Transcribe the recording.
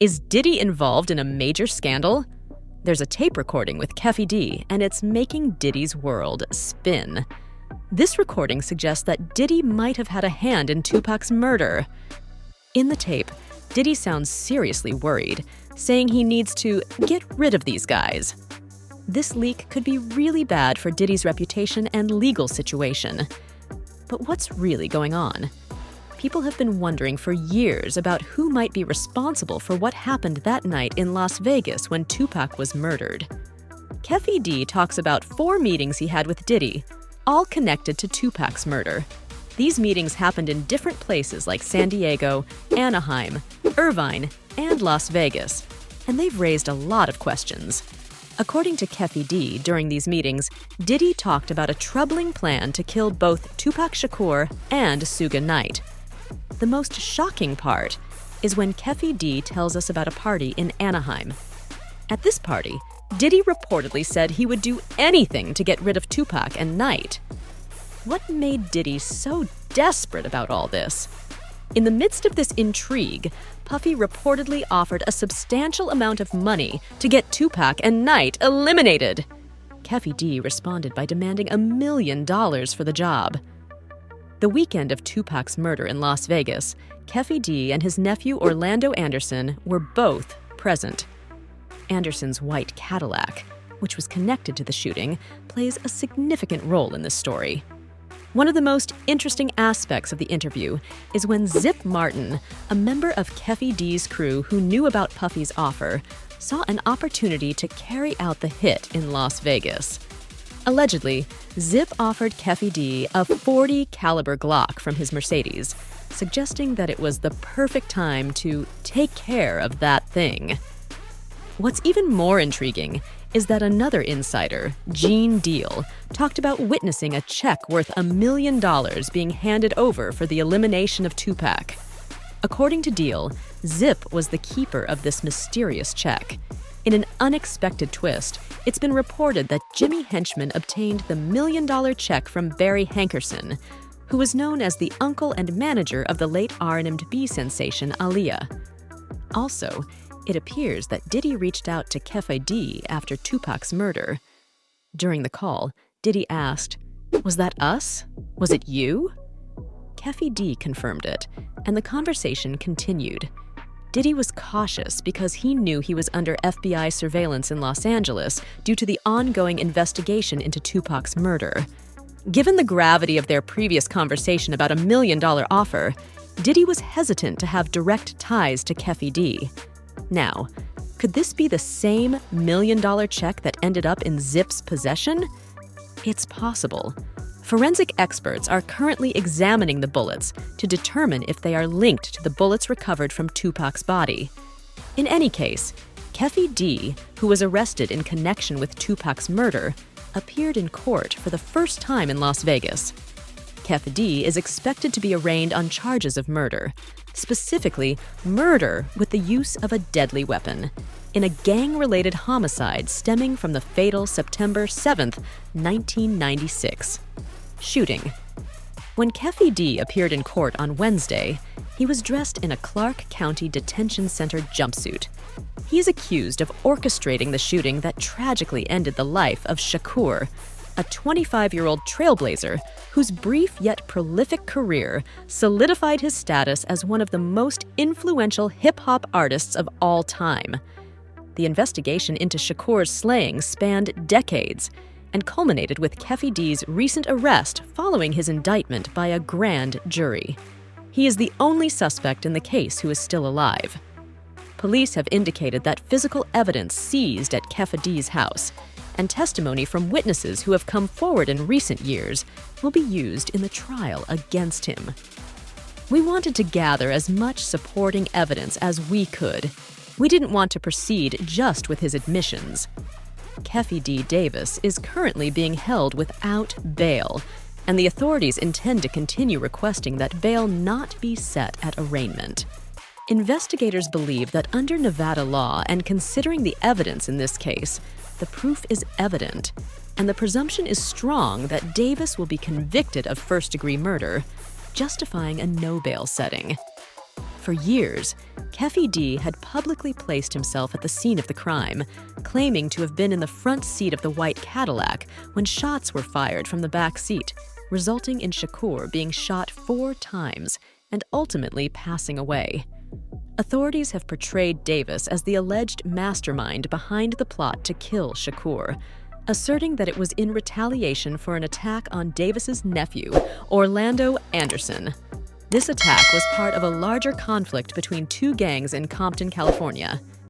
Is Diddy involved in a major scandal? There's a tape recording with Keffe D, and it's making Diddy's world spin. This recording suggests that Diddy might have had a hand in Tupac's murder. In the tape, Diddy sounds seriously worried, saying he needs to get rid of these guys. This leak could be really bad for Diddy's reputation and legal situation. But what's really going on? People have been wondering for years about who might be responsible for what happened that night in Las Vegas when Tupac was murdered. Keffe D talks about 4 meetings he had with Diddy, all connected to Tupac's murder. These meetings happened in different places like San Diego, Anaheim, Irvine, and Las Vegas, and they've raised a lot of questions. According to Keffe D, during these meetings, Diddy talked about a troubling plan to kill both Tupac Shakur and Suge Knight. The most shocking part is when Keffe D tells us about a party in Anaheim. At this party, Diddy reportedly said he would do anything to get rid of Tupac and Knight. What made Diddy so desperate about all this? In the midst of this intrigue, Puffy reportedly offered a substantial amount of money to get Tupac and Knight eliminated. Keffe D responded by demanding $1 million for the job. The weekend of Tupac's murder in Las Vegas, Keffe D and his nephew Orlando Anderson were both present. Anderson's white Cadillac, which was connected to the shooting, plays a significant role in this story. One of the most interesting aspects of the interview is when Zip Martin, a member of Keffe D's crew who knew about Puffy's offer, saw an opportunity to carry out the hit in Las Vegas. Allegedly, Zip offered Keffe D a .40 caliber Glock from his Mercedes, suggesting that it was the perfect time to take care of that thing. What's even more intriguing is that another insider, Gene Deal, talked about witnessing a check worth $1 million being handed over for the elimination of Tupac. According to Deal, Zip was the keeper of this mysterious check. In an unexpected twist, it's been reported that Jimmy Henchman obtained the $1 million check from Barry Hankerson, who was known as the uncle and manager of the late R&B sensation Aaliyah. Also, it appears that Diddy reached out to Keffe D after Tupac's murder. During the call, Diddy asked, "Was that us? Was it you?" Keffe D confirmed it, and the conversation continued. Diddy was cautious because he knew he was under FBI surveillance in Los Angeles due to the ongoing investigation into Tupac's murder. Given the gravity of their previous conversation about $1 million offer, Diddy was hesitant to have direct ties to Keffe D. Now, could this be the same $1 million check that ended up in Zip's possession? It's possible. Forensic experts are currently examining the bullets to determine if they are linked to the bullets recovered from Tupac's body. In any case, Keffe D, who was arrested in connection with Tupac's murder, appeared in court for the first time in Las Vegas. Keffe D is expected to be arraigned on charges of murder, specifically murder with the use of a deadly weapon, in a gang-related homicide stemming from the fatal September 7, 1996. Shooting. When Keffe D appeared in court on Wednesday, he was dressed in a Clark County Detention Center jumpsuit. He is accused of orchestrating the shooting that tragically ended the life of Shakur, a 25-year-old trailblazer whose brief yet prolific career solidified his status as one of the most influential hip-hop artists of all time. The investigation into Shakur's slaying spanned decades and culminated with Keffe D's recent arrest following his indictment by a grand jury. He is the only suspect in the case who is still alive. Police have indicated that physical evidence seized at Keffe D's house and testimony from witnesses who have come forward in recent years will be used in the trial against him. We wanted to gather as much supporting evidence as we could. We didn't want to proceed just with his admissions. Keffe D. Davis is currently being held without bail, and the authorities intend to continue requesting that bail not be set at arraignment. Investigators believe that under Nevada law and considering the evidence in this case, the proof is evident, and the presumption is strong that Davis will be convicted of first-degree murder, justifying a no-bail setting. For years, Keffe D had publicly placed himself at the scene of the crime, claiming to have been in the front seat of the white Cadillac when shots were fired from the back seat, resulting in Shakur being shot 4 times and ultimately passing away. Authorities have portrayed Davis as the alleged mastermind behind the plot to kill Shakur, asserting that it was in retaliation for an attack on Davis's nephew, Orlando Anderson. This attack was part of a larger conflict between 2 gangs in Compton, California.